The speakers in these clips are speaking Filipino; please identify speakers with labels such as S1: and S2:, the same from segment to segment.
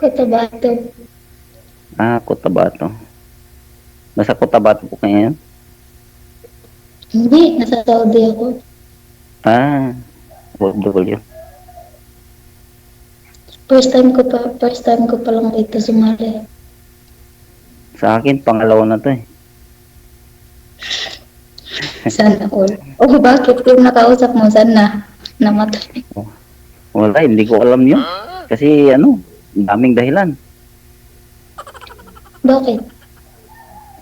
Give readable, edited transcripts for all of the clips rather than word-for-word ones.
S1: Cotabato.
S2: Ah, Cotabato. Nasa Cotabato po kayo ngayon?
S1: Hindi, nasa Saudi ako.
S2: Ah, OFW.
S1: First time ko pa lang dito sumali.
S2: Sa akin, pangalawa na to eh.
S1: Sana all. Oh, bakit yung nakausap mo? Sana namatay.
S2: Oh, wala, hindi ko alam yun. Kasi ano, daming dahilan.
S1: Bakit?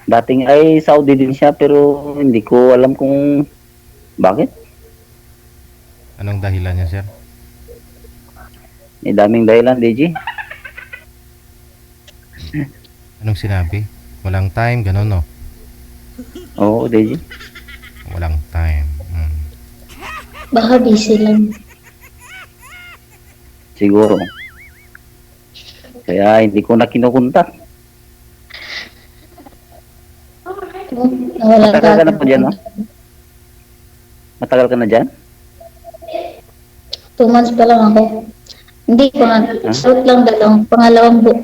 S2: Dating ay Saudi din siya pero hindi ko alam kung bakit.
S3: Anong dahilan niya, sir?
S2: May daming dahilan, DJ.
S3: Anong sinabi? Walang time, gano'n, no?
S2: Oo, DJ.
S3: Walang time.
S1: Baka busy lang.
S2: Siguro. Kaya hindi ko na kinukontak.
S1: Oh, nawala
S2: Matagal ka na po
S1: agad.
S2: dyan, no? Matagal ka na dyan?
S1: 2 months pa lang ako. Hindi ko na.
S2: Ha?
S1: Shout lang dalawang.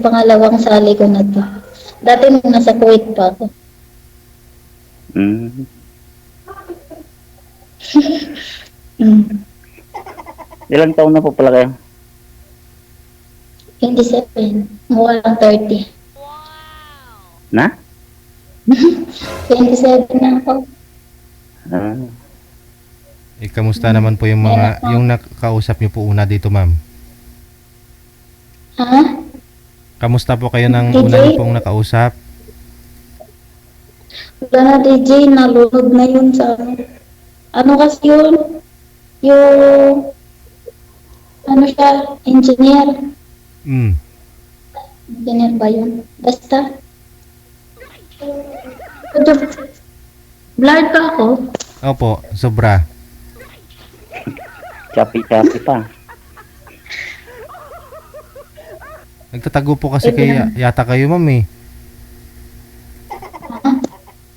S1: Pangalawang sali ko na to. Dati nung nasa Kuwait pa ako.
S2: Mm. Ilang taon na po pala kayo?
S1: 27. Mukha lang 30.
S2: Na?
S1: 27 na ako.
S2: Ah,
S3: Kamusta naman po yung yung nakausap niyo po una dito, ma'am?
S1: Ha?
S3: Kamusta po kayo ng
S1: DJ?
S3: una niyo pong nakausap?
S1: Wala na DJ, nalunod na yun sa ano kasi yun? Yung ano siya, engineer.
S3: Mm.
S1: Engineer ba yun? Basta. Blurred pa ako.
S3: Opo, sobra.
S2: chapi-chapi pa.
S3: Nagtatago po kasi kayo, yata kayo, ma'am, eh.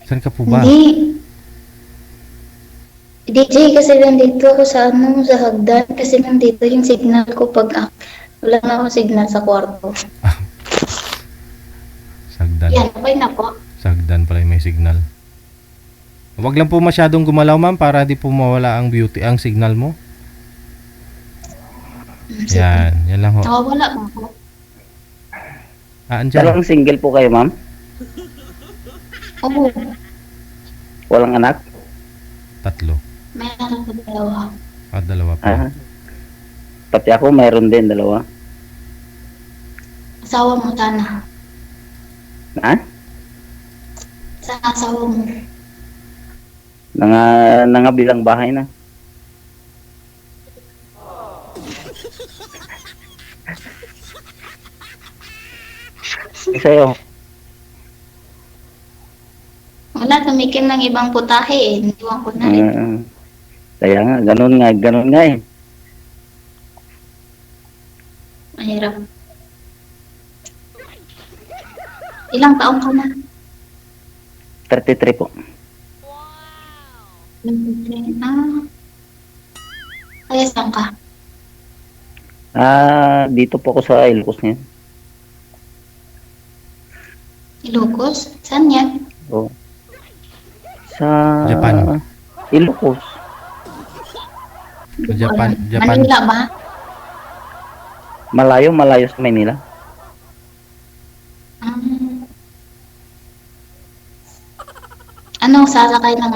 S3: Saan ka po ba?
S1: Hindi. DJ, kasi nandito ako sa ano, sa hagdan. Kasi nandito yung signal ko pag wala na akong signal sa kwarto.
S3: Sagdan.
S1: Yan, okay na po.
S3: Sagdan pala yung may signal. Huwag lang po masyadong gumalaw, ma'am, para di po mawala ang ang signal mo. Yan, yan lang ho.
S1: Nakawala ba ako?
S3: Andyan.
S2: Talagang single po kayo, ma'am?
S1: Oo,
S2: Walang anak?
S3: 3.
S1: may anak ko dalawa.
S3: Dalawa po.
S2: Ah. Pati ako, mayroon din, dalawa.
S1: Asawa mo sana.
S2: Ha?
S1: Sana asawa mo.
S2: Nangabilang bahay na. Sa'yo,
S1: Wala, tumikim ng ibang putahe eh. Iniwan ko na rin.
S2: kaya nga, ganun nga eh.
S1: Mahirap. Ilang taong ka na?
S2: 33 po.
S1: Kaya saan ka?
S2: Dito po ako sa Ilocos ngayon.
S1: Ilocos? Saan yan?
S2: Oo. Sa
S3: Japan.
S2: Ilocos.
S3: Japan.
S1: Manila ba?
S2: Malayo sa Manila.
S1: Ano, sasakay ng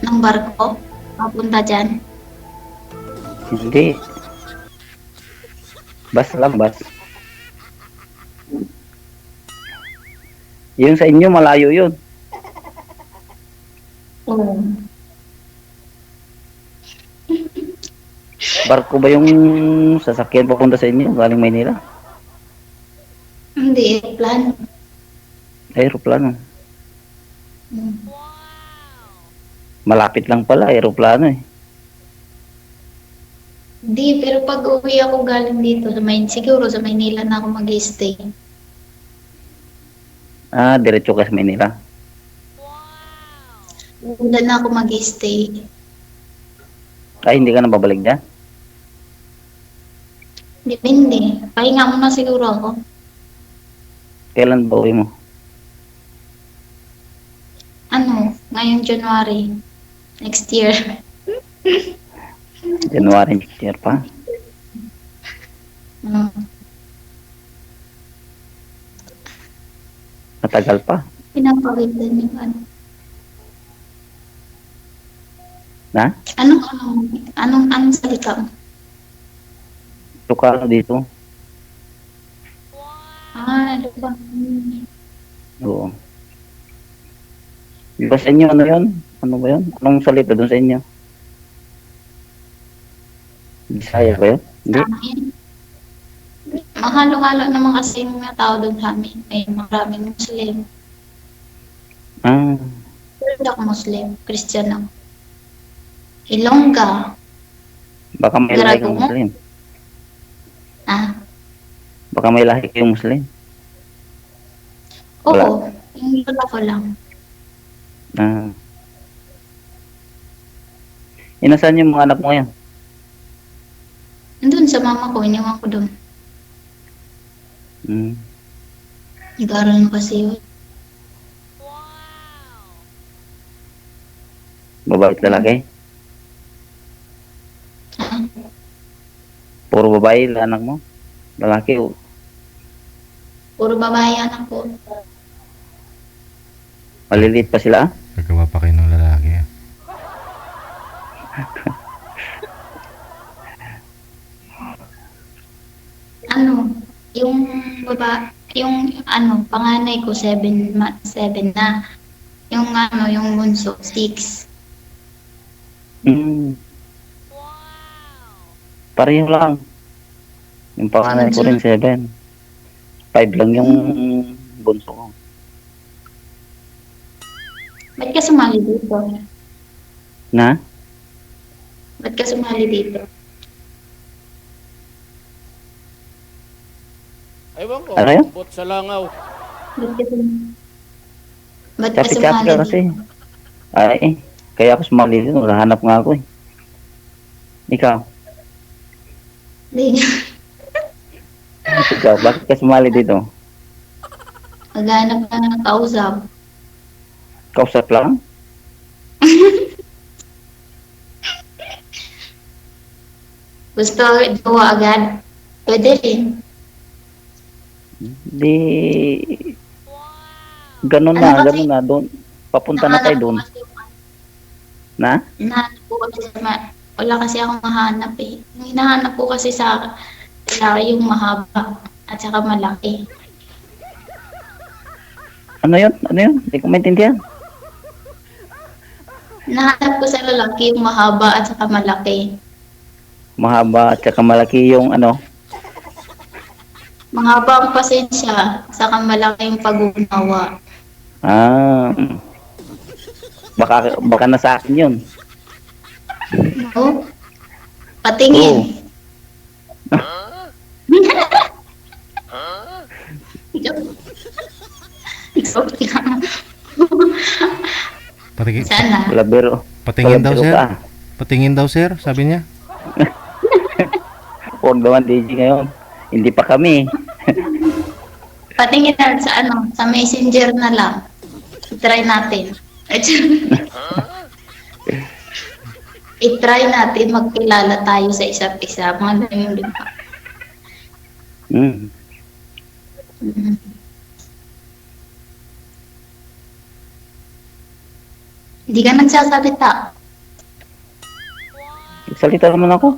S1: ng barko? Papunta dyan?
S2: Hindi. Bus lang, bus. Yung sa inyo, malayo yun.
S1: Oo.
S2: Barko ba yung sasakyan papunta sa inyo galing Maynila?
S1: Hindi, plan.
S2: Aeroplano.
S1: Hmm.
S2: Malapit lang pala, aeroplano eh.
S1: Hindi, pero pag uwi ako galing dito, siguro sa Maynila na ako mag-stay.
S2: Diretso ka sa Maynila.
S1: Doon na ako mag-stay.
S2: Hindi ka na babalik dyan?
S1: Depende. Pahinga muna siguro ako.
S2: Kailan ba uwi mo?
S1: Ano, ngayong January. Next year.
S2: January next year pa.
S1: Hmm.
S2: Matagal pa.
S1: Pinapawitan yung ano.
S2: Na?
S1: Anong salita mo?
S2: Tukalo dito.
S1: Ano ba?
S2: Oo. Di ba sa inyo, ano yun? Ano ba yun? Anong salita doon sa inyo? Bisaya ba yun? Hindi?
S1: Amin. Mahalo-halo naman kasi yung mga tao doon sa amin. May maraming Muslim.
S2: Ah,
S1: Pero hindi ako Muslim. Christian ako. Ilongga.
S2: baka may lahi kang
S1: Garago mo?
S2: Muslim.
S1: Ah,
S2: Baka may lahi kang Muslim.
S1: oo. Yung lola ko lang.
S2: Ah. Inasan yung mga anak mo ngayon?
S1: Nandun sa mama ko, iniwan ko doon.
S2: Hmm.
S1: Nag-aaral na kasi yun.
S2: Babae at lalaki?
S1: Ah,
S2: Puro babae, anak mo? Lalaki o?
S1: puro babae anak ko.
S2: Maliliit pa sila?
S3: Gagawa pa kayo ng lalaki. Ah.
S1: Ano, yung panganay ko, 7 na. Yung bunso, 6.
S2: Hmm. Pareho lang. Yung panganay ko rin 7. 5 lang yung bunso ko.
S1: Ba't ka sumali dito?
S2: Na?
S1: Ba't ka sumali dito?
S4: Ewan ko,
S2: Ano yun?
S4: bot sa langaw.
S1: Ba't ka
S2: Chat-chat
S1: sumali
S2: ka kasi.
S1: dito?
S2: Ay, kaya ako sumali dito. Naghahanap nga ako eh. Ikaw?
S1: Hindi.
S2: Ikaw, bakit ka sumali dito?
S1: Maghanap ka ng kausap.
S2: Kausap lang?
S1: Gusto gawa agad? Pwede rin.
S2: Di... Ganun
S1: Ano
S2: na,
S1: kasi?
S2: ganun na. Doon. Papunta na tayo doon. Na?
S1: Hinahanap ko kasi wala kasi akong mahanap eh. Yung hinahanap ko kasi sa yung mahaba at saka malaki.
S2: Ano yun? Ano yun? Hindi ko maintindihan.
S1: Hinahanap ko sa lalaki yung mahaba at saka malaki.
S2: Mahaba at saka malaki yung ano.
S1: Mahaba ang pasensya, saka malaki yung pag-unawa.
S2: Ah. Baka na sa akin yun.
S1: No? Patingin. Joke lang. Sana.
S2: Wala biro.
S3: Patingin
S2: Wala
S3: daw,
S2: biro
S3: sir.
S2: ka.
S3: Patingin daw, sir, sabi niya.
S2: Huwag naman DJ ngayon. Hindi pa kami.
S1: Patingin na sa messenger na lang. I-try natin. I-try natin magkilala tayo sa isa't isa. Mga ganyan, di ba?
S2: Hmm.
S1: Mhm. Hindi ka nagsasalita.
S2: Salita naman ako.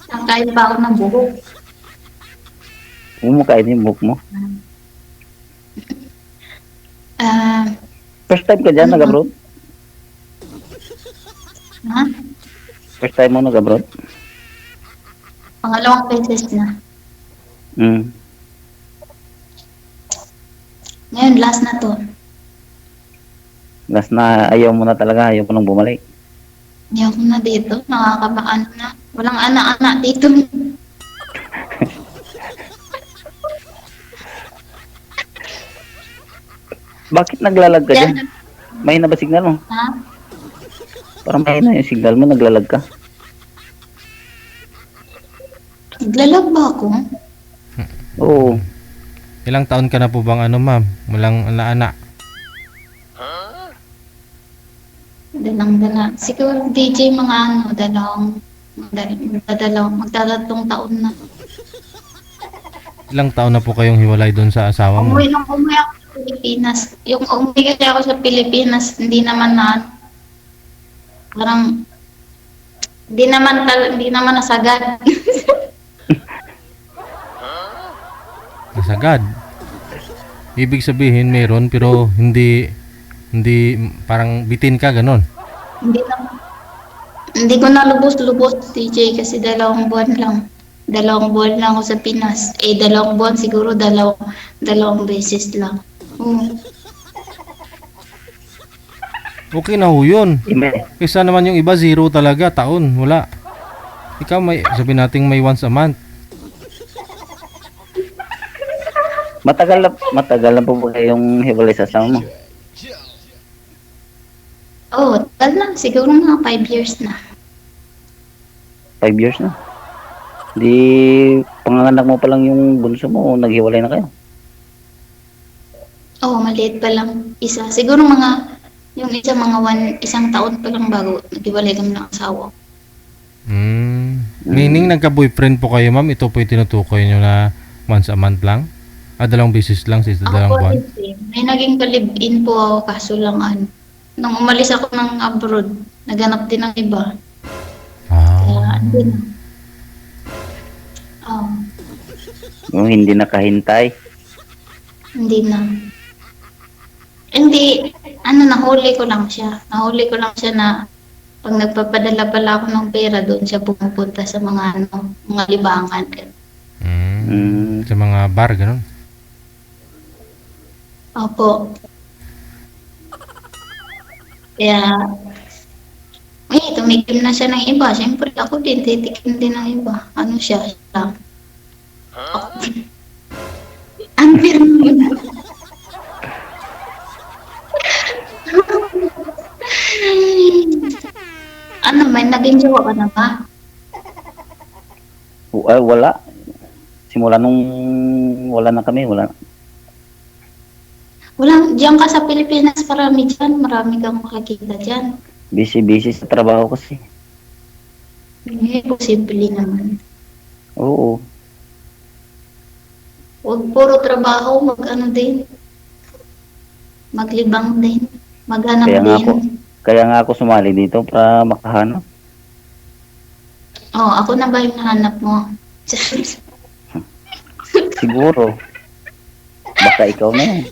S1: Nakain pa ako ng buhok.
S2: Umakain yung buhok mo.
S1: Ah,
S2: First time ka dyan, nag-abroad?
S1: ha?
S2: First time mo nag-abroad?
S1: Pangalawang beses na.
S2: Hmm.
S1: Ngayon, last na to.
S2: Last na ayaw mo na talaga, ayaw mo nang bumalik.
S1: Hindi ako na dito. Nakakabaan na. Walang anak-anak dito.
S2: Bakit naglalag ka dyan?
S1: Yan.
S2: Mahina ba signal mo?
S1: Ha?
S2: Parang mahina yung signal mo, naglalag ka.
S1: Naglalag ba ako?
S2: Oo.
S3: Ilang taon ka na po bang ma'am? Walang anak.
S1: Dalang-dala. Siguro DJ mga magdadalang taon na.
S3: Ilang taon na po kayong hiwalay doon sa asawa mo?
S1: Umuwi ako sa Pilipinas. Yung umuwi kasi ako sa Pilipinas, hindi naman parang, hindi naman nasagad.
S3: Nasagad. Ibig sabihin meron pero hindi parang bitin ka ganon.
S1: Hindi ko na lubos-lubos, DJ, kasi 2 buwan lang. 2 buwan lang ako sa Pinas. 2 buwan siguro, dalawang beses lang.
S3: Okay na ho yun.
S2: Ime.
S3: Kaysa naman yung iba 0 talaga, taon, wala. Ikaw sabi nating may once a month.
S2: Matagal na po ba kayong hiwalay sa asawa mo?
S1: Tagal na. Siguro mga 5 years na.
S2: 5 years na. Di panganganak mo pa lang yung bunso mo, naghiwalay na kayo.
S1: Maliit pa lang. Isa. Siguro yung isa isang taon pa lang bago naghiwalay kami ng asawa.
S3: Meaning nagka-boyfriend po kayo ma'am, ito po yung tinutukoy nyo na once a month lang? 2 beses lang sa dalawang buwan?
S1: May naging ka-live-in po ako, kaso lang nung umalis ako ng abroad, naganap din ng iba. Kaya hindi na.
S2: Yung hindi nakahintay.
S1: Hindi na. Hindi, nahuli ko lang siya. Nahuli ko lang siya na pag nagpapadala pala ako ng pera, doon siya pumupunta sa mga mga libangan.
S3: Sa mga bar, gano'n?
S1: Opo. Kaya, tumikim na siya ng iba. Siyempre, ako din, titikim din ng iba. Siya lang. Unfair mo yun. May naging jowa ka na ba?
S2: Wala. Simula nung wala na kami, wala.
S1: Diyan ka sa Pilipinas, marami kang makakita dyan.
S2: Busy sa trabaho kasi.
S1: Posible naman.
S2: Oo.
S1: Huwag puro trabaho, maglibang din, maghanap din.
S2: Kaya nga ako sumali dito para makahanap.
S1: Ako na ba yung nahanap mo?
S2: Siguro. Baka ikaw na yan.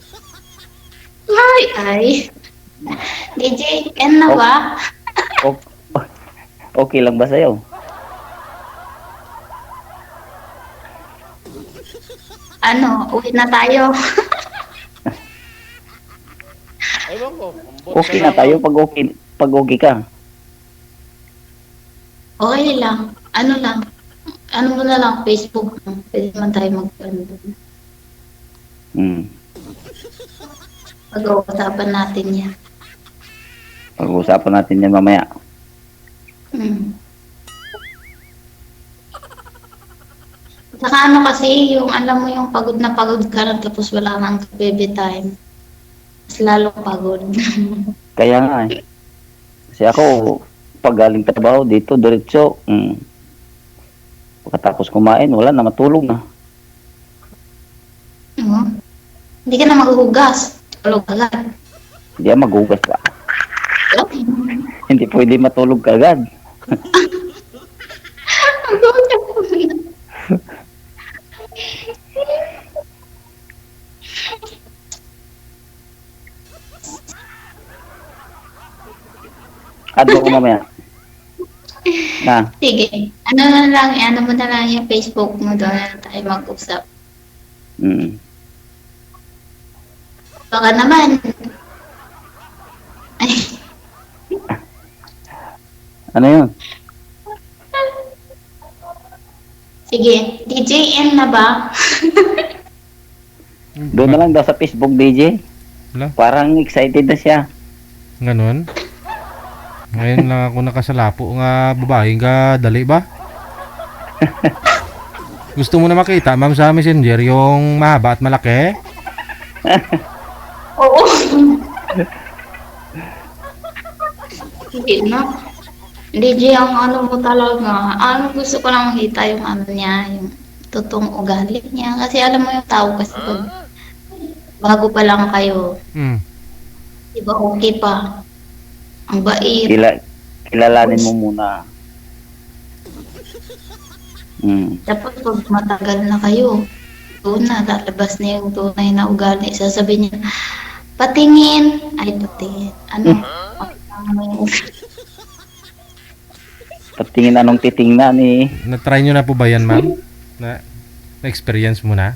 S1: Ay. DJ, na ba?
S2: Okay lang ba sa'yo?
S1: Uwi na tayo.
S2: Okay na tayo pag okay ka.
S1: Okay lang. Mo na lang, Facebook. Pwede man tayo Pag-uusapan natin yan.
S2: Pag-uusapan natin yan mamaya.
S1: Saka kasi, alam mo yung pagod na pagod ka lang tapos wala nang baby time. Mas lalong pagod.
S2: Kaya nga eh. Kasi ako, pag galing trabaho dito, diretso, pagkatapos kumain, wala na, matulog na.
S1: Hindi ka na maghuhugas. Tulog agad.
S2: Hindi ka maghugas pa. Hindi pwede matulog ka agad. Add mo ko mamaya. Na.
S1: Sige. Mo na lang yung Facebook mo, doon na tayo mag-usap. Baka naman. Ay.
S2: Ano yun?
S1: Sige. DJN na ba?
S2: Doon na lang daw sa Facebook, DJ.
S3: Wala.
S2: Parang excited na siya.
S3: Ganon. Ngayon lang ako nakasalapo nga babae nga dali ba? Gusto mo na makita, ma'am, sa messenger, yung mahaba at malaki?
S1: Oo. Hindi na. Hindi, G, ang ano mo talaga. Ano, gusto ko lang makita yung ano niya, yung totoong ugali niya. Kasi alam mo yung tao kasi pag bago pa lang kayo,
S3: Hmm.
S1: di ba okay pa? Ang bait.
S2: Kilalanin mo muna.
S1: Tapos pag matagal na kayo, doon na, lalabas na yung tunay na ugali. Sasabihin niya, patingin. Ay, patingin. Ano? Pakita mo yung ugali.
S2: Patingin anong titingnan eh.
S3: Na-try nyo na po ba yan, ma'am? Na-experience mo na?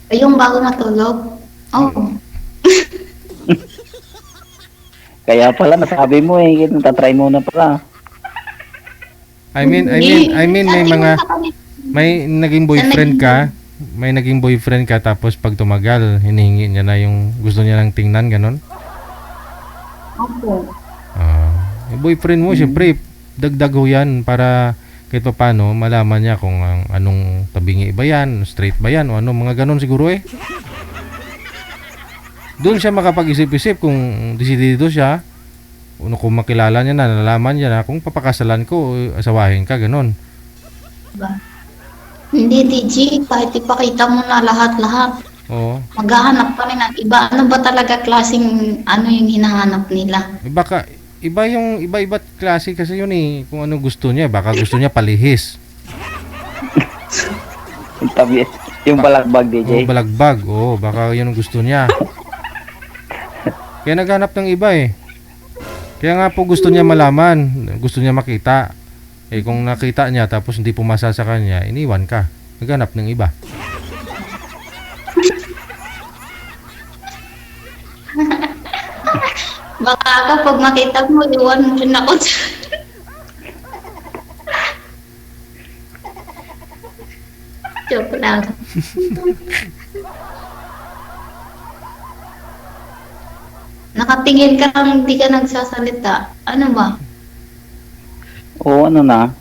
S1: Ay, yung bago matulog. Oo.
S2: Kaya pala nasabi mo eh, natatry mo na pala.
S3: I mean, may naging boyfriend ka, tapos pag tumagal, hinihingi niya na yung gusto niya lang tingnan, ganon?
S1: Opo.
S3: Yung boyfriend mo, syempre, dagdag ho yan para kahit pa paano, malaman niya kung anong tabingi ba yan, straight ba yan, o ano, mga ganon siguro eh. Doon siya makapag-isip-isip kung desidido siya, kung makilala niya na, nalaman niya na kung papakasalan ko, asawahin ka, ganon.
S1: Diba? Hindi, TG, kahit ipakita mo na lahat-lahat,
S3: Oo.
S1: maghahanap pa rin ng iba. Ano ba talaga klaseng ano yung hinahanap nila?
S3: Baka, iba-iba't klase kasi yun eh, kung ano gusto niya, baka gusto niya palihis.
S2: Yung balagbag, DJ.
S3: O balagbag, baka yun ang gusto niya. Kaya naghanap ng iba eh. Kaya nga po gusto niya malaman, gusto niya makita. Eh kung nakita niya tapos hindi pumasa sa kanya, iniwan ka. Naghanap ng iba.
S1: Baka ako, pag makita mo, iwan mo rin ako dyan. Joke lang. Nakatingin ka lang, hindi ka nagsasalita. Ano ba?
S2: Oo, ano na.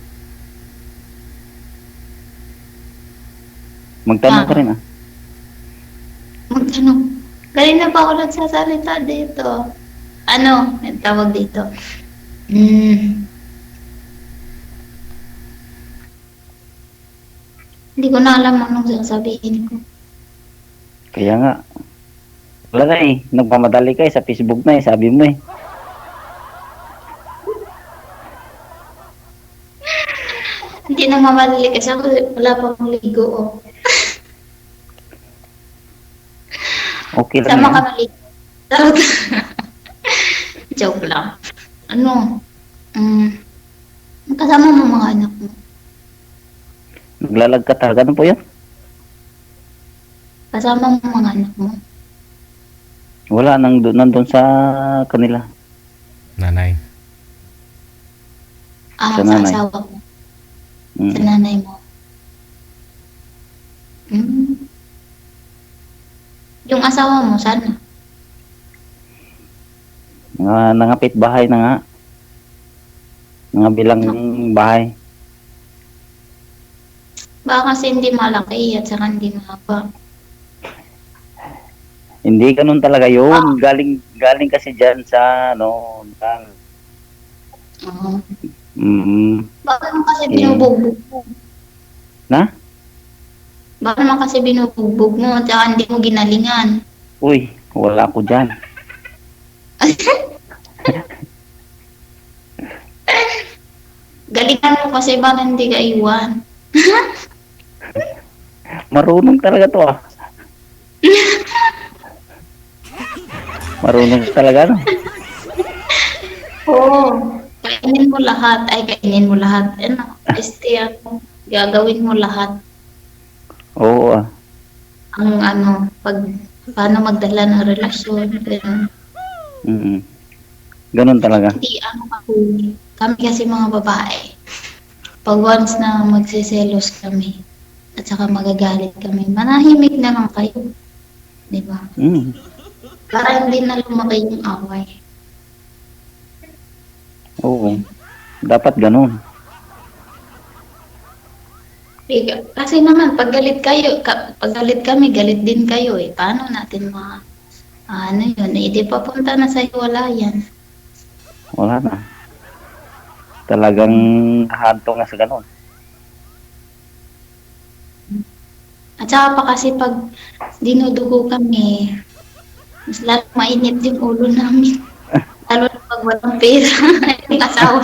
S2: Magtanong ka rin ah.
S1: Magtanong. Kanina pa ako nagsasalita dito. Ano? May tawag dito. Hindi ko na alam anong sasabihin ko.
S2: Kaya nga. Wala na eh. Nagmamadali ka eh. Sa Facebook na eh. Sabi mo eh.
S1: Hindi na mamadali kasi ako wala pang ligo. Oh.
S2: Okay lang
S1: Sama
S2: yan.
S1: ka maligo. Charot. Joke lang. Ano? Kasama mo mga anak mo.
S2: Naglalag ka talaga. Ano po yun?
S1: Kasama mo mga anak mo.
S2: Wala. Nandun sa kanila.
S3: Nanay.
S2: Sa
S1: Sa
S2: nanay.
S1: asawa mo.
S2: Mm.
S1: Sa nanay mo. Yung asawa mo, sana?
S2: Nangapit bahay na nga. Nangabilang bahay.
S1: Baka kasi hindi malaki at saka hindi mahaba.
S2: Hindi ganun talaga yun. Galing kasi dyan sa ano.
S1: Oo. Bakit naman kasi
S2: Eh.
S1: binubugbog mo?
S2: Na?
S1: Bakit naman kasi binubugbog mo at saka hindi mo ginalingan?
S2: Uy, wala ko dyan.
S1: Galingan mo kasi ba hindi ka iwan?
S2: Marunong talaga to ah. Marunong talaga no.
S1: Oo. Kainin mo lahat. Ay, kainin mo lahat. Ano? Ako. Gagawin mo lahat.
S2: Oo ah.
S1: Ang ano, paano magdala ng relasyon. Ganun.
S2: Ganun talaga.
S1: Hindi, kami kasi mga babae. Pag once na magsiselos kami, at saka magagalit kami, manahimik na lang kayo. Di ba? Para hindi na lumaki yung away.
S2: Oo. Dapat ganun.
S1: Kasi naman, pag galit kayo, pag galit kami, galit din kayo eh. Paano natin ano yun, eh, di papunta na sa hiwalayan.
S2: Wala na. Talagang hahanto nga sa ganon.
S1: At saka pa kasi pag dinudugo kami, mas lalo mainit yung ulo namin. Lalo na pag walang pera, yung asawa.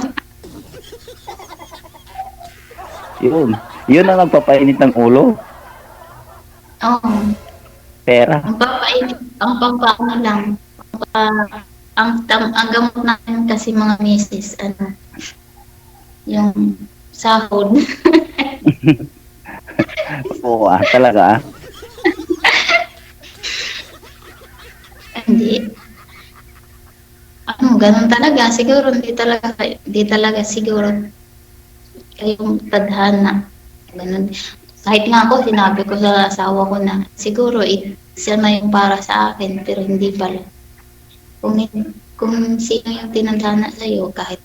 S2: Yun. Yun ang nagpapainit ng ulo.
S1: Oo.
S2: Pera.
S1: Ang papainit, ang pampaano lang. Ang gamot namin kasi mga misis, ano, yung sahod.
S2: Oo talaga
S1: Hindi. Ano, ganun talaga. Siguro, hindi talaga siguro kayong tadhana. Ganun. Kahit nga ako, sinabi ko sa asawa ko na, siguro, siya na yung para sa akin, pero hindi pala. Kung sino yung tinadhana sa'yo, kahit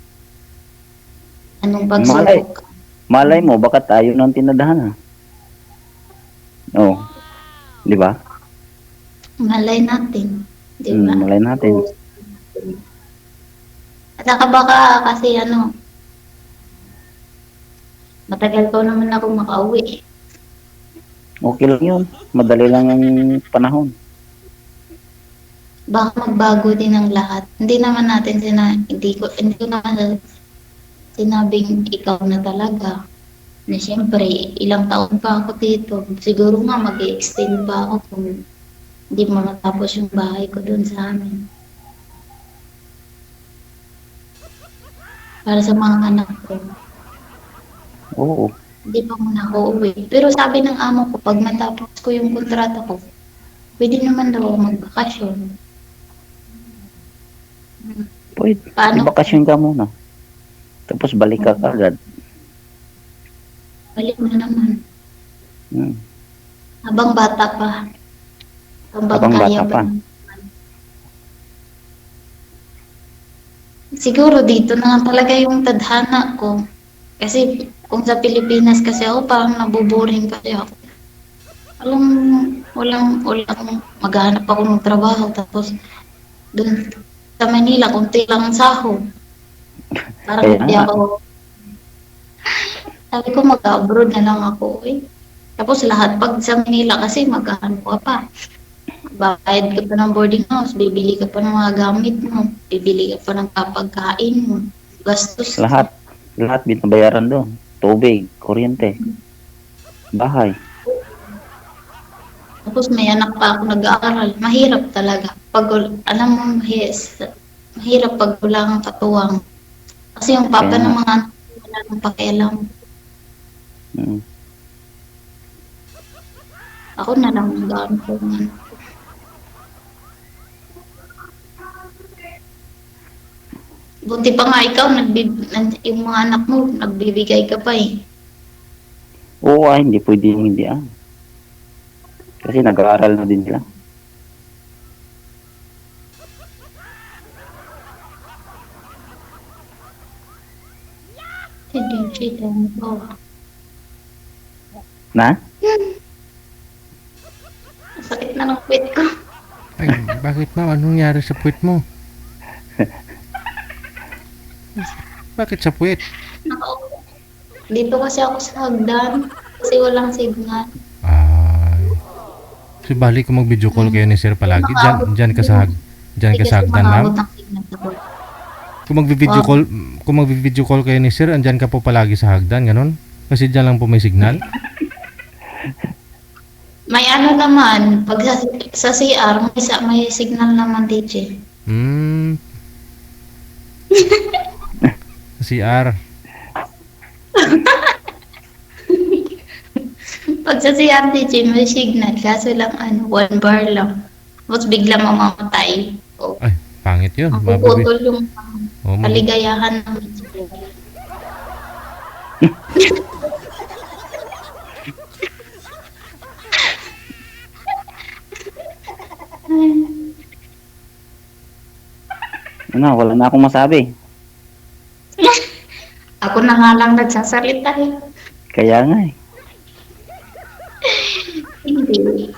S1: anong pagsubok.
S2: Malay mo, baka tayo nang tinadhana. Oo. Di ba?
S1: Malay natin. Di ba?
S2: Malay natin.
S1: At saka baka kasi ano, matagal ko naman ako makauwi.
S2: Okay lang yun. Madali lang ang panahon.
S1: Baka magbago din ang lahat. Hindi naman natin hindi ko naman sinabing ikaw na talaga. Na siyempre, ilang taon pa ako dito. Siguro nga mag-extend pa ako kung hindi mo matapos yung bahay ko doon sa amin. Para sa mga anak ko.
S2: Oo.
S1: Hindi pa muna ako uwi. Pero sabi ng amo ko, pag matapos ko yung kontrata ko, pwede naman daw ako magbakasyon.
S2: Pwede.
S1: Paano?
S2: Bakasyon ka muna. Tapos balik ka agad.
S1: Balik na naman. Habang bata pa. Habang kaya
S2: bata pa.
S1: Siguro dito na nga talaga yung tadhana ko. Kasi kung sa Pilipinas kasi ako, parang nabuboring kasi ako. Walang maghanap ako ng trabaho. Tapos doon sa Manila, kunti lang ang sahod. Parang hindi ako. Sabi ko mag-abroad na lang ako eh. Tapos lahat pag sa Manila kasi maghanap ka pa. Bayad ka pa ng boarding house, bibili ka pa ng mga gamit mo, bibili ka pa ng kapagkain mo, gastos.
S2: Lahat binabayaran doon. Tubig, kuryente, bahay.
S1: Tapos may anak pa ako nag-aaral. Mahirap talaga. Alam mo, mahirap pag wala kang katuwang. Kasi yung papa ng mga anak wala nang pakialam. Ako na lang nag-aaral ko ng anak. Buti pa nga ikaw, yung mga anak mo, nagbibigay ka pa eh.
S2: Oo, hindi pwede hindi Kasi nag-aaral na din sila.
S1: Hindi mo.
S2: Na?
S1: Sakit na ng puwet ko.
S3: Ay, bakit ma? Anong nangyari sa puwet mo? Bakit sa puwet?
S1: Dito kasi ako sa hagdan. Kasi walang signal.
S3: Ay. So, balik ko mag-video call kayo ni sir palagi. Diyan ka sa hagdan, ma'am. Kung mag-video call kayo ni sir, andyan ka po palagi sa hagdan, ganun? Kasi diyan lang po may signal.
S1: May ano naman, pag sa CR, may signal naman, DJ.
S3: CR.
S1: Pag sa CR, DJ, may signal. Kaso lang, 1 bar lang. Tapos bigla mamamatay.
S3: Ay, pangit yun.
S1: Mapuputol yung kaligayahan ng
S2: Wala na akong masabi.
S1: Ako na nga lang nagsasalita eh.
S2: Kaya nga eh.
S1: Hindi.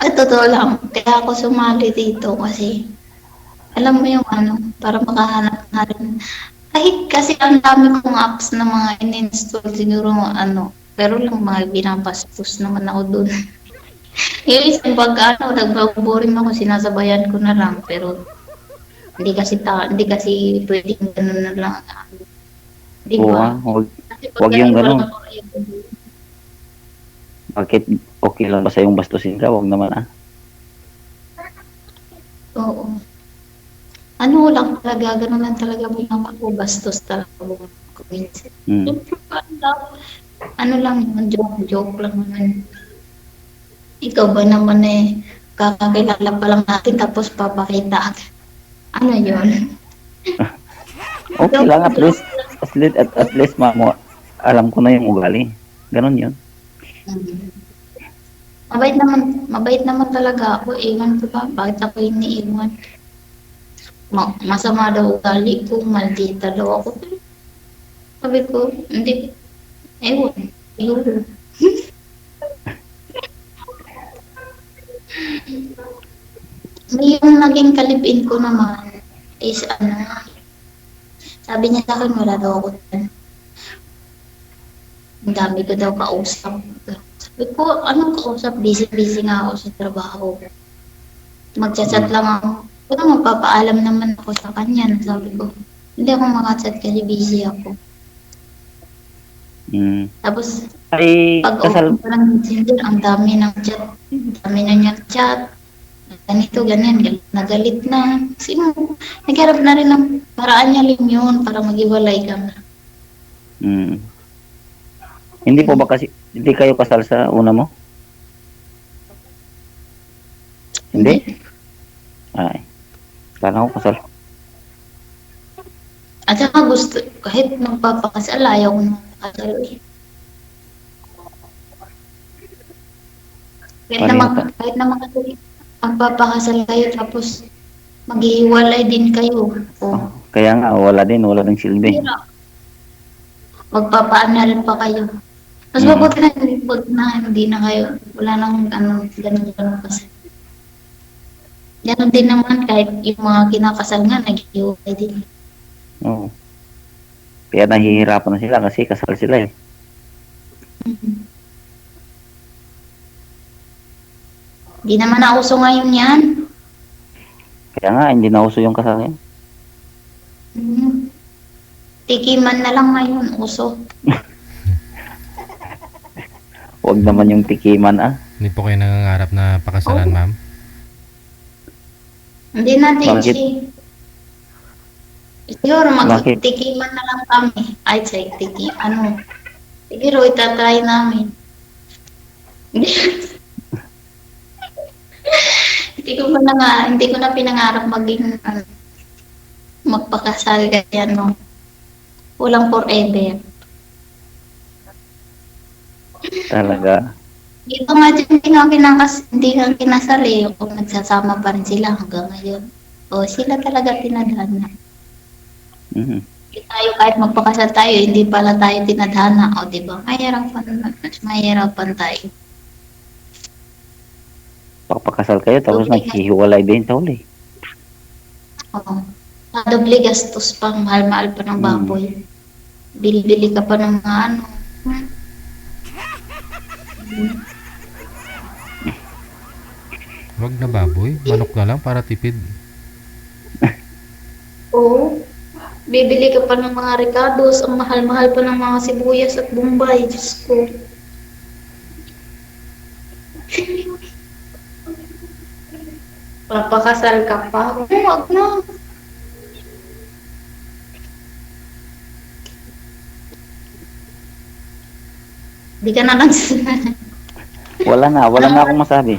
S1: At totoo lang, kaya ako sumali dito kasi alam mo yung ano, para makahanap na rin. Kahit kasi ang dami kong apps na mga in-install siguro ano, pero lang mga binabastos naman ako dun. Yung isang pag ano, nagbaboring ako, sinasabayan ko na lang, pero hindi kasi pwedeng ganun na lang. Di
S2: Oo,
S1: ba? Kasi pag
S2: wag yung
S1: ganun,
S2: ganun. Bakit okay lang ba sa'yong bastusin ka? Wag naman
S1: oo. Ano lang talaga, ganun lang talaga bilang ako, bastos talaga ako minsan.
S2: Mm.
S1: Ano lang yun, joke lang naman. Ikaw ba naman kakakilala pa lang natin tapos papakita agad. Ano yun?
S2: Okay lang, at
S1: Joke
S2: least, at least mamo, alam ko na yung ugali. Ganon yun.
S1: lang. Mabait naman talaga ako. Ewan ko ba, bakit ako iniiwan? Masama daw ugali ko, maldita daw ako. Sabi ko, hindi, ewan, siguro. May yung naging kalipin ko naman is ano, sabi niya sa akin wala daw ako dyan. Ang dami ko daw kausap. Sabi ko, anong kausap? Busy nga ako sa trabaho. Magchat-chat lang ako. Pero magpapaalam naman ako sa kanya. Sabi ko, hindi ako makachat kasi busy ako. Tapos,
S2: Ay,
S1: pag
S2: kasal,
S1: open ko ng messenger, ang dami ng chat. Ang dami na niyang chat. Ganito, ganyan, nagalit na. Sino? Nagharap na rin ng paraan niya rin yun para maghiwalay kami.
S2: hindi po ba kasi, hindi kayo kasal sa una mo? Hindi? Ay, kala ko kasal.
S1: At saka gusto, kahit magpapakasal, ayaw ko magpakasal eh. Kahit naman kasi magpapakasal kayo tapos maghihiwalay din kayo. O,
S2: Kaya nga, wala din silbi.
S1: magpapaanal pa kayo. Mas mabuti na hindi na kayo, wala nang ganun kasi. Ganun din naman kahit yung mga kinakasal nga, naghihiwalay din.
S2: Oo. Kaya nahihirapan na sila kasi kasal sila eh.
S1: Hindi naman nauso ngayon yan.
S2: Kaya nga, hindi na uso yung kasal yan.
S1: Tikiman na lang ngayon, uso.
S2: Huwag naman yung tikiman
S3: Hindi po kayo nangangarap na pakasalan, ma'am?
S1: Hindi natin
S2: Bakit?
S1: Siguro
S2: Bakit?
S1: magtikiman na lang kami. Ay, siguro itatry namin. Hindi ko na pinangarap maging magpakasal ganyan, no. Walang forever.
S2: Talaga.
S1: Dito nga dyan, hindi nga kinasal eh. Kung nagsasama pa rin sila hanggang ngayon. O sila talaga tinadhana. Tayo kahit magpakasal tayo, hindi pala tayo tinadhana. O diba? Mahirapan tayo.
S2: Pagpakasal kayo, tapos naghihiwalay din sa huli.
S1: Oo. Doble gastos pa, mahal-mahal pa ng baboy. Bili-bili ka pa ng mga ano.
S3: Wag na baboy, manok na lang para tipid.
S1: Oo. Bibili ka pa ng mga ricados, ang mahal-mahal pa ng mga sibuyas at bombay. Diyos ko. Papakasal ka pa? Huwag na. Di ka na lang
S2: Wala na akong masabi.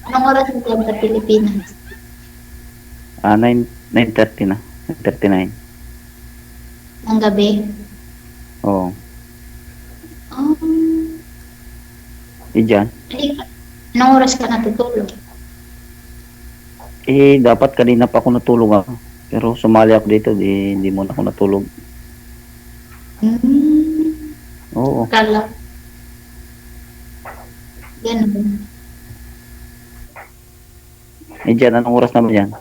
S1: Anong oras ang club sa Pilipinas?
S2: 9:30 na. 9:39.
S1: Ang gabi?
S2: Oo.
S1: Oh.
S2: Diyan.
S1: Anong oras ka natutulog?
S2: Dapat kanina pa ako natulog ako. Pero sumali ako dito, hindi muna ako natulog. Oo.
S1: Kala. Ganun.
S2: Eh, dyan, anong oras na ba dyan?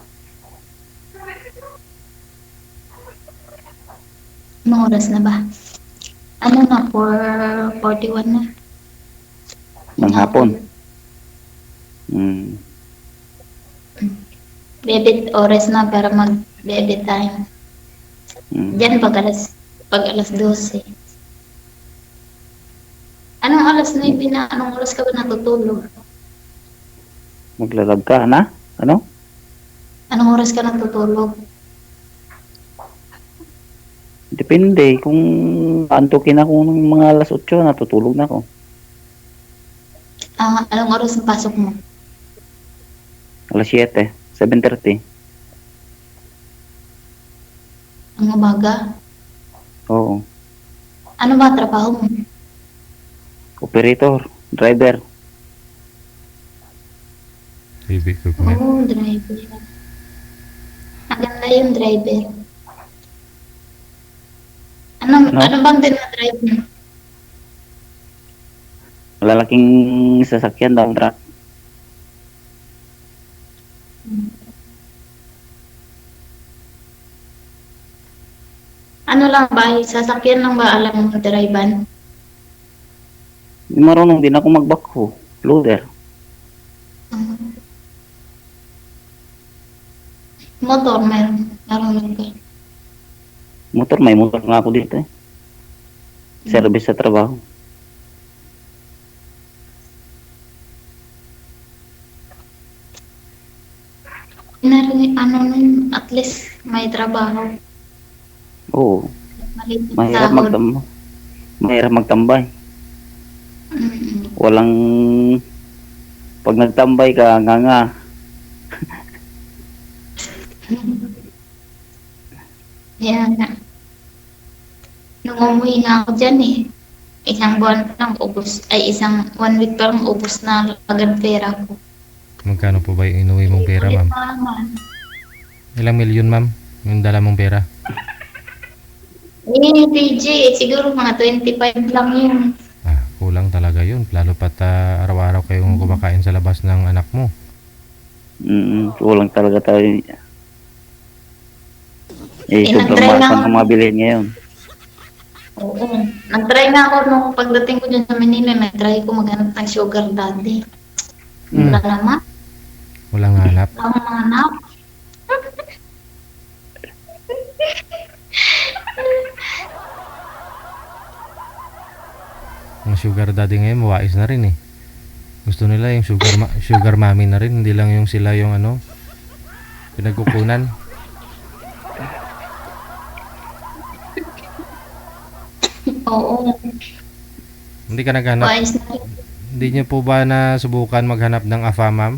S1: Anong oras na ba? Ano na, 4:41 na.
S2: Ng hapon. Hmm.
S1: Bebit oras na para mag-bebit time.
S2: Hmm.
S1: Diyan pag alas 12. Anong alas na anong oras ka ba natutulog?
S2: Maglalag ka na? Ano?
S1: Anong oras ka natutulog?
S2: Depende. Kung antukin ako ng mga alas 8, natutulog na ako.
S1: Anong oras ang pasok mo?
S2: Alas 7, 7:30.
S1: Ang umaga?
S2: Oo.
S1: Ano ba trabaho mo?
S2: Operator, driver.
S3: Heavy equipment.
S1: Oh, driver. Maganda yung driver. Ano bang dinadrive mo?
S2: Malalaking sasakyan daw truck.
S1: Ano lang ba? Sasakyan lang ba alam mo drivean?
S2: Marunong din ako magbakho. Loader.
S1: Motor, meron ka.
S2: Motor, may motor nga ako dito eh. Service sa trabaho.
S1: Ano nun, at least may trabaho.
S2: Oo.
S1: Maliit na
S2: Mahirap
S1: sahod.
S2: mahirap magtambay.
S1: Mm-mm.
S2: Walang pag nagtambay ka, nga.
S1: Kaya nga. Nung umuwi nga ako dyan eh, isang buwan pa lang ubos, ay isang 1 week pa lang ubos na agad pera ko.
S3: Magkano po ba yung inuwi mong pera, ma'am? Ilang milyon, ma'am? Yung dala mong pera?
S1: PJ, siguro mga 25 lang yun.
S3: Kulang talaga yun. Lalo pat araw-araw kayong kumakain sa labas ng anak mo.
S2: Kulang talaga tayo. Sobrang
S1: nag-try
S2: mahal
S1: na
S2: pa
S1: ako.
S2: ng mga bilhin ngayon.
S1: Oo. Nag-try nga ako nung pagdating ko dyan sa Manila, nag-try ko maghanap ng sugar daddy. Wala naman.
S3: Walang hanap.
S1: Wala akong mahanap.
S3: Ang sugar daddy ngayon, mawais na rin eh. Gusto nila yung sugar mommy na rin. Hindi lang yung sila yung pinagkukunan.
S1: Oo.
S3: Hindi ka naghanap.
S1: Wise na rin.
S3: Hindi niyo po ba nasubukan maghanap ng AFA, ma'am?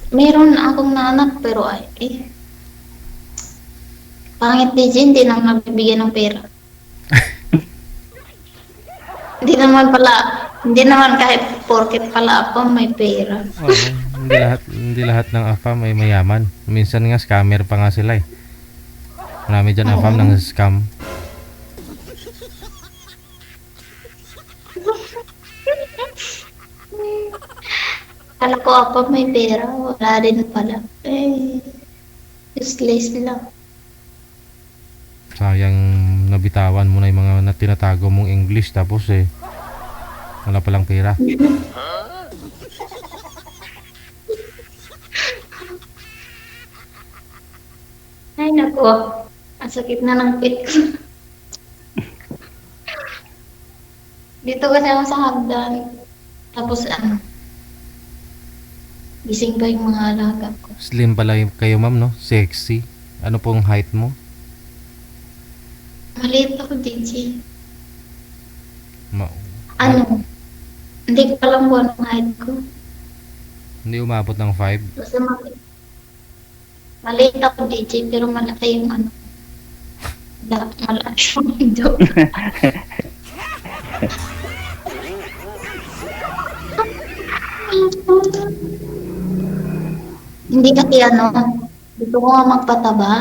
S1: Meron akong nanak pero pangit din dyan, hindi naman nabibigyan ng pera. Hindi naman kahit porket pala ako may pera.
S3: Oo. Hindi lahat ng AFA may mayaman. Minsan nga scammer pa nga sila eh. Marami dyan AFA ng scam.
S1: Kala ko ako may pera, wala rin pala. Useless lang.
S3: Sayang nabitawan mo na yung mga tinatago mong English tapos wala palang pera.
S1: Ay nako, ang sakit na ng pit ko. Dito kasi ako sa hagdan. Tapos gising pa yung mga alaga ko.
S3: Slim pala kayo, ma'am, no? Sexy. Ano pong height mo?
S1: Maliit ako, DJ.
S3: Ma-
S1: Hindi ko alam kung anong height ko.
S3: Hindi umabot ng 5.
S1: Basta maliit ako, DJ, pero malaki yung malaki yung joke. Hindi kasi gusto ko nga magpataba.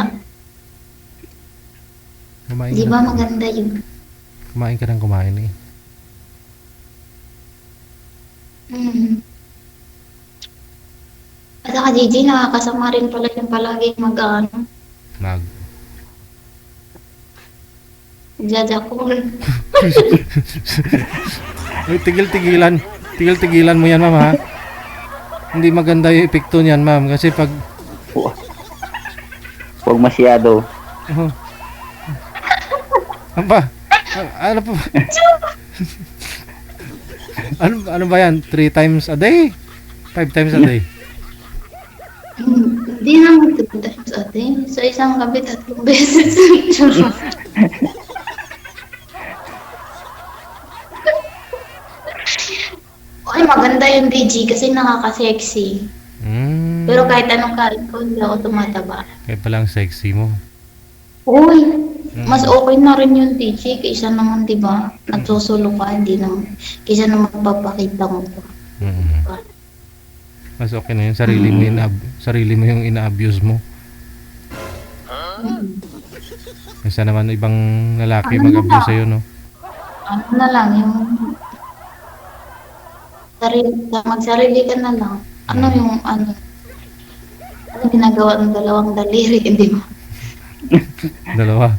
S3: Kumain
S1: Di
S3: ka.
S1: ba maganda yun?
S3: Kumain ka ng kumain eh.
S1: Mm. At saka Gigi, nakakasama rin pala yung palaging
S3: Mag.
S1: jajakol.
S3: Uy, tigil-tigilan. Tigil-tigilan mo yan, ma'am, ha? Hindi maganda yung epekto niyan, ma'am. Kasi pag...
S2: Huwag masyado.
S3: Oh. Ano ba? Ano pa? ano ba yan? 3 times a day? 5 times a day?
S1: Hindi naman 3 times a day. Sa isang gabi, 3 beses. Ay, maganda yung DG kasi nakaka-sexy. Pero kahit anong kain ko, hindi ako tumataba.
S3: Kaya palang sexy mo.
S1: Uy, mas okay na rin yung DG kaysa naman, di ba? Nagsusulo ka, hindi naman. Kaysa naman papakita mo pa.
S3: Mas okay na yun. Sarili mo yung ina-abuse mo. Kaysa naman ibang lalaki mag-abuse sa'yo, no?
S1: Ano na lang, yung magsarili ka na lang. Ano yung ano ginagawa ng dalawang daliri, hindi mo?
S3: Dalawa,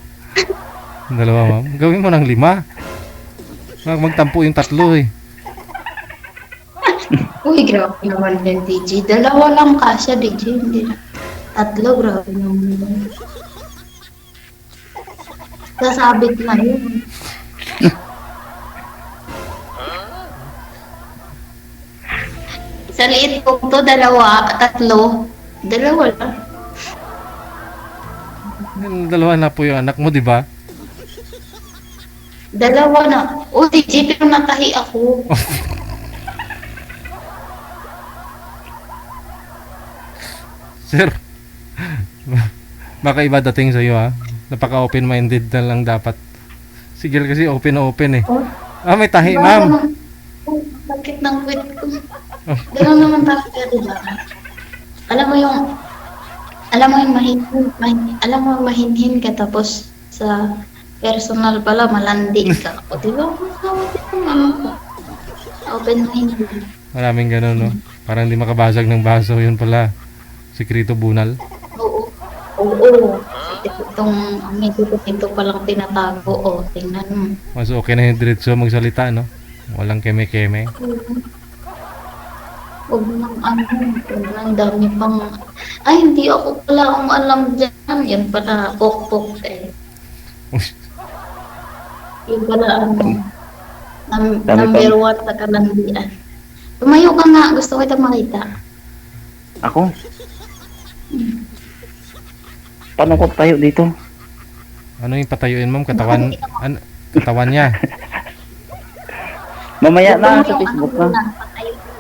S3: ma'am. Gawin mo ng 5. Magtampo yung 3 eh.
S1: Uy, grabe naman yung DJ. 2 lang kasya, DJ. Hindi na. 3, grabe naman. Sasabit na yun. Sa liit ko to, 2, 3. 2 lang.
S3: Dalawa na po yung anak mo, di ba?
S1: 2 na. O, DJ, pero natahi ako.
S3: Sir, baka iba dating sa'yo, ha? Napaka-open-minded na lang dapat. Sigil kasi open eh. May tahi, ma'am.
S1: Bakit ng kwit ko? Gano'n naman talaga, diba? Alam mo yung mahinhin ka tapos sa personal pala malandi ka. O diba? Open-minded.
S3: Maraming ganun, no? Parang hindi makabasag ng baso, yun pala. Sikreto bunal.
S1: Oo. Ito palang tinatago. O, tingnan mo.
S3: Mas okay na yung diretso magsalita, no? Walang keme-keme.
S1: Huwag nang ang dami pang, ay, hindi ako pala akong alam dyan. Yan pala, pok-pok eh. Yan pala, number 1 sa kalandian. Tumayo ka nga, gusto ko ito makita.
S2: Ako? Paano ko tayo dito?
S3: Ano yung patayuin, ma'am? Katawan niya.
S2: Mamaya na sa Facebook na.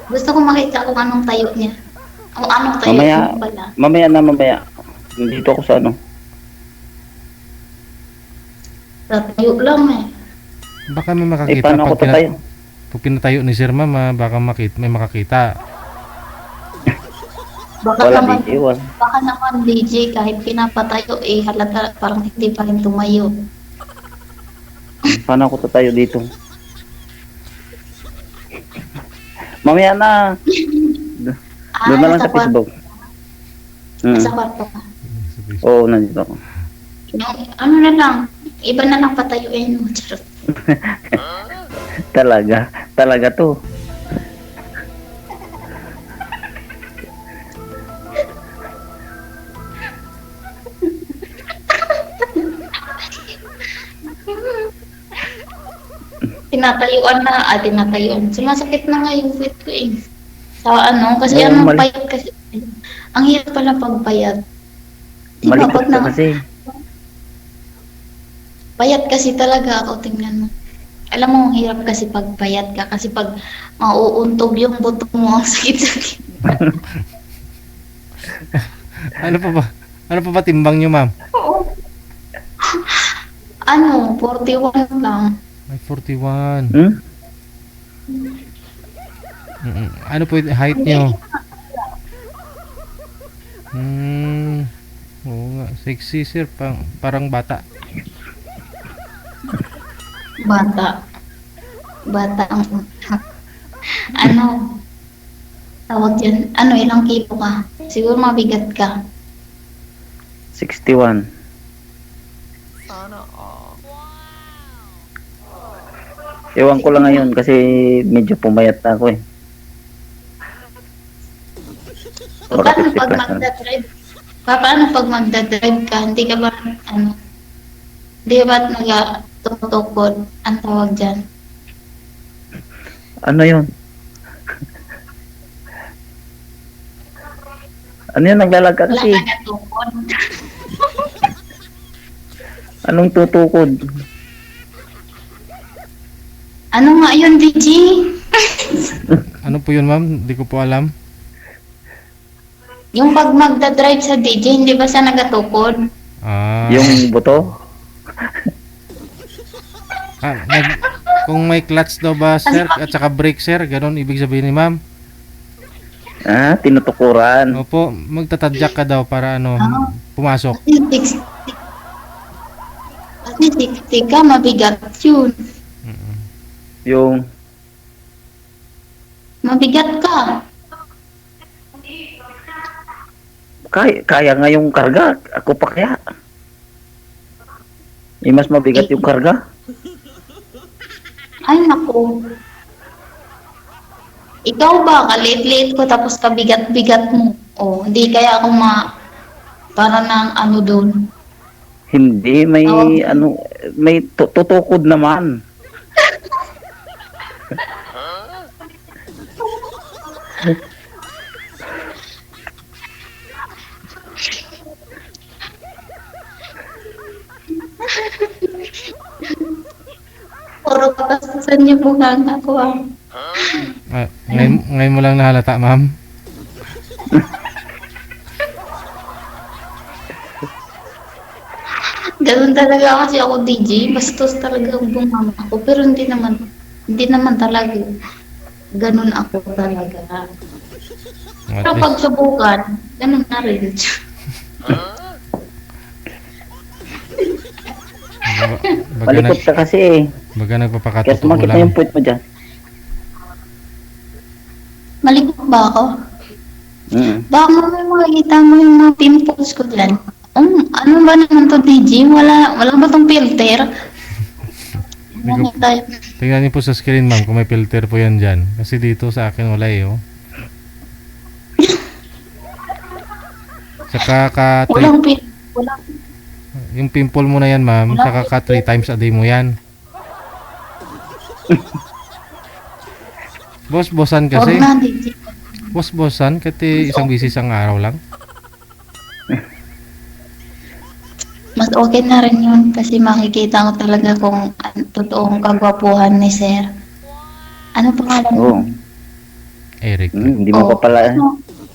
S1: Gusto ko makita kung anong tayo niya. Anong tayo niya pala.
S2: Mamaya. Dito ako sa ano.
S1: Tayo lang eh.
S3: Baka may makakita.
S2: Paano ako tatayo?
S3: Pag pinatayo ni Sir, ma'am, baka may makakita.
S2: Wala DJ, wala.
S1: Baka naman DJ kahit pinapatayo halata parang hindi pa rin tumayo.
S2: Paano ako tatayo dito? Mamaya na. Doon na lang sa Facebook.
S1: Sa kwarto ka.
S2: Oo, nandito ako.
S1: Ano na lang, iba na lang patayuin mo. Charot.
S2: Talaga to.
S1: Tinatayuan. Sumasakit na nga yung feet ko eh. Sa kasi payat kasi. Ang hirap pala pagpayat. Diba,
S2: Malikot ka kasi.
S1: Payat kasi talaga ako, tingnan mo. Alam mo, hirap kasi pagpayat ka kasi pag mauuntog yung buto mo, ang sakit-sakit.
S3: Ano pa ba timbang nyo, ma'am?
S1: Oo. 41 lang.
S3: Ay, 41.
S2: Hmm?
S3: Ano po yung height nyo? Oo nga, sexy, sir. Parang bata.
S1: Bata. Bata ang ano, tawag dyan, ano, ilang kilo ka? Siguro mabigat ka.
S2: 61. Ewan ko lang ngayon kasi medyo pumayat na ako eh.
S1: So, paano
S2: 50
S1: pag
S2: plus na.
S1: magdadrive? Paano pag magdadrive ka? Hindi ka ba, ano, hindi ka ba nag-tutukod? Ang tawag dyan.
S2: Ano yun? Ano yun? Naglalag ka
S1: Wala
S2: kasi.
S1: ka natukod.
S2: Anong tutukod?
S1: Ano nga yun, DJ?
S3: Ano po yun, ma'am? Hindi ko po alam.
S1: Yung pag magdadrive sa DJ, hindi ba siya nagatukod?
S3: Ah,
S2: Yung buto?
S3: kung may clutch daw ba, sir, at saka brake, sir, ganun ibig sabihin ni ma'am.
S2: Ah, tinutukuran.
S3: Opo, magtatadyak ka daw para ano,
S1: Ah.
S3: pumasok.
S1: Kasi 60 ka, mabigat yun.
S2: Yung
S1: Mabigat ka.
S2: kaya nga yung karga. Ako pa kaya. Mas mabigat yung karga.
S1: Ay, naku. Ikaw ba, kalit-liit ko tapos kabigat-bigat mo. O, hindi kaya ako para ng ano doon.
S2: Hindi, may
S1: Oh.
S2: ano, may tutukod naman.
S1: Puro kapastusan niyo po nga ako ah.
S3: Ngayon mo lang nahalata, ma'am.
S1: Ganun talaga kasi ako DJ. Bastos talaga ang bumama ako. Pero hindi naman talaga. Ganun ako talaga.
S3: At
S1: Pero
S3: least,
S1: pag subukan, ganun na rin.
S3: baga,
S2: Malikot ka kasi eh.
S3: baga
S2: Kaya
S3: nagpapakatotoo
S2: sumakit na
S3: lang.
S2: yung puwet mo dyan.
S1: Malikot ba ako? Baka may makikita mo yung mga pimples ko dyan. Ano ba naman to DJ? Wala ba tong filter?
S3: Hindi ko- Tingnan niyo po sa screen, ma'am, kung may filter po yan dyan. Kasi dito sa akin wala eh, oh. Saka
S1: Walang filter.
S3: yung pimple mo na yan, ma'am, saka 3 times a day mo yan. Boss-bossan
S1: Huwag
S3: kasi.
S1: na DJ.
S3: Boss-bossan, kasi isang bisis ang araw lang.
S1: Mas okay na rin yun kasi makikita ko talaga kung totoong kagwapuhan ni Sir. Ano pangalan mo?
S2: Oo.
S3: Eric.
S2: Hindi mo pa pala,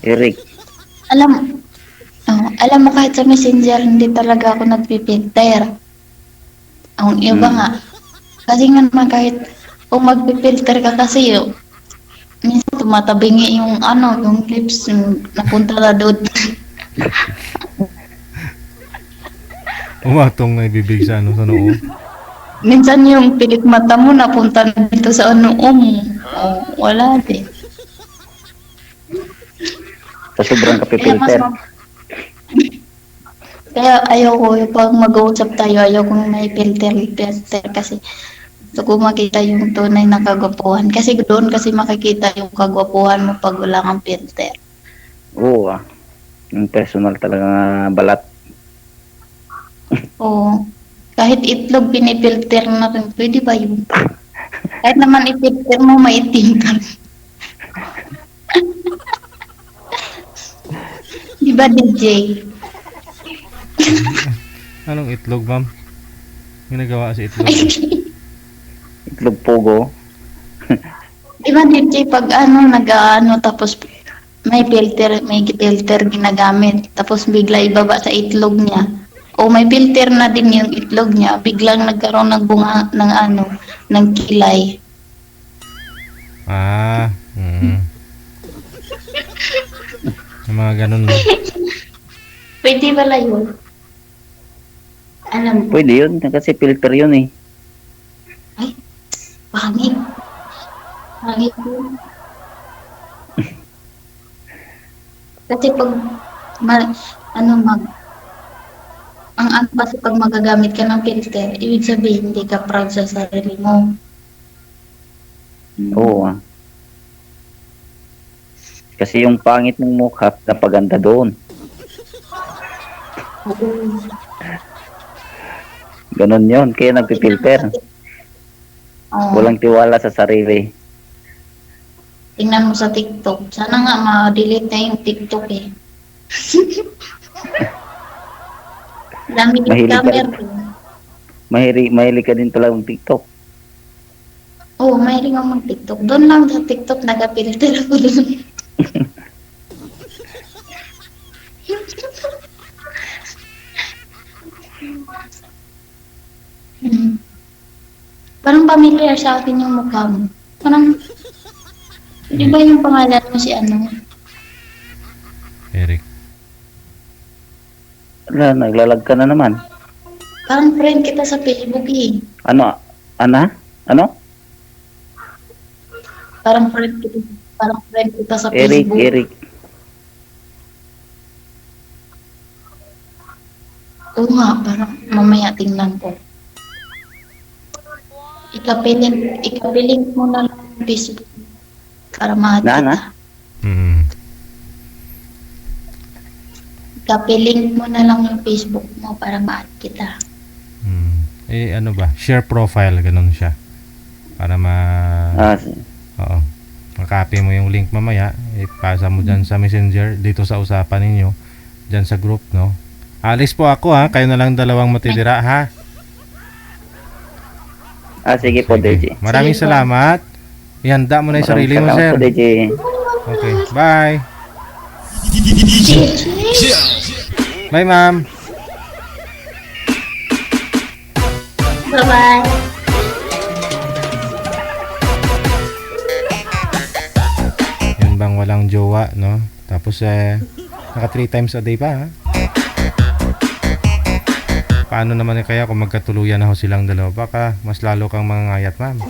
S2: Eric.
S1: Alam mo kahit sa messenger hindi talaga ako nagpipilter. Ang iba nga. Kasi nga naman kahit kung magpipilter ka kasi minsan tumatabingi yung yung lips napunta na doon.
S3: Umatong na ibibig sa sa noo.
S1: Minsan yung pilik mata mo napunta na dito sa noo mo. Wala din.
S2: Sa sobrang kapipilter.
S1: Kaya ayaw ko, pag mag-uusap tayo, ayaw ko may filter kasi gusto ko makita yung tunay na kagwapuhan. Kasi doon kasi makikita yung kagwapuhan mo pag wala kang filter.
S2: Oo Yung personal talaga balat.
S1: Oo. Kahit itlog pinipilter na rin, pwede ba yun? Kahit naman ipilter mo, maitim ka rin. Di ba, DJ?
S3: Anong itlog, ma'am? May nagawa sa itlog.
S2: Itlog pogo.
S1: Di ba, DJ, pag tapos may filter ginagamit, tapos bigla ibaba sa itlog niya. O may filter na din yung itlog niya, biglang nagkaroon ng bunga ng kilay.
S3: Yung mga ganun.
S1: Pwede pala yun. Alam mo.
S2: Pwede yun kasi filter yun eh.
S1: Pangit. Pangit po. Kasi pag, ano, ang ano kasi pag magagamit ka ng filter, ibig sabihin hindi ka proud sa sarili mo.
S2: Oo. Kasi yung pangit ng mukha, napaganda doon.
S1: Oo.
S2: Ganon yun. Kaya nagpipilter.
S1: Oo.
S2: Walang tiwala sa sarili.
S1: Tingnan mo sa TikTok. Sana nga ma-delete na yung TikTok eh. Dami yung
S2: Mahilig ka
S1: scammer.
S2: Mahilig ka din pala ng TikTok.
S1: Oo, mahilig ako mag-TikTok. Doon lang sa TikTok nag-filter ako doon. Hmm. Parang familiar sa akin yung mukha mo. Parang, di ba yung pangalan mo si ano?
S3: Eric.
S2: Wala, naglalag ka na naman.
S1: Parang friend kita sa Facebook eh.
S2: Ano? Ano?
S1: Parang friend kita sa Facebook.
S2: Eric.
S1: Oo nga, parang mamaya tingnan ko. Ikapiling mo na lang yung Facebook para ma-add
S2: Na?
S1: kita.
S3: Mm.
S1: Ikapiling mo na lang yung Facebook mo para ma-add kita.
S3: Mm. Eh, ano ba? Share profile, ganun siya. Para oo. Makopy mo yung link mamaya, ipasa mo dyan sa messenger, dito sa usapan ninyo, dyan sa group, no? Alis po ako ha, kayo na lang dalawang matitira ha.
S2: Sige po, DJ.
S3: Maraming
S1: Sige po.
S3: salamat. Ihanda mo na yung sarili mo, sir.
S2: Salamat po, DJ.
S3: Okay, bye. Bye, ma'am.
S1: Bye-bye.
S3: Yun bang walang jowa, no? Tapos, naka 3 times a day pa, ha? Paano naman kaya kung magkatuluyan na ho silang dalawa? Baka mas lalo kang mangangayat, ma'am.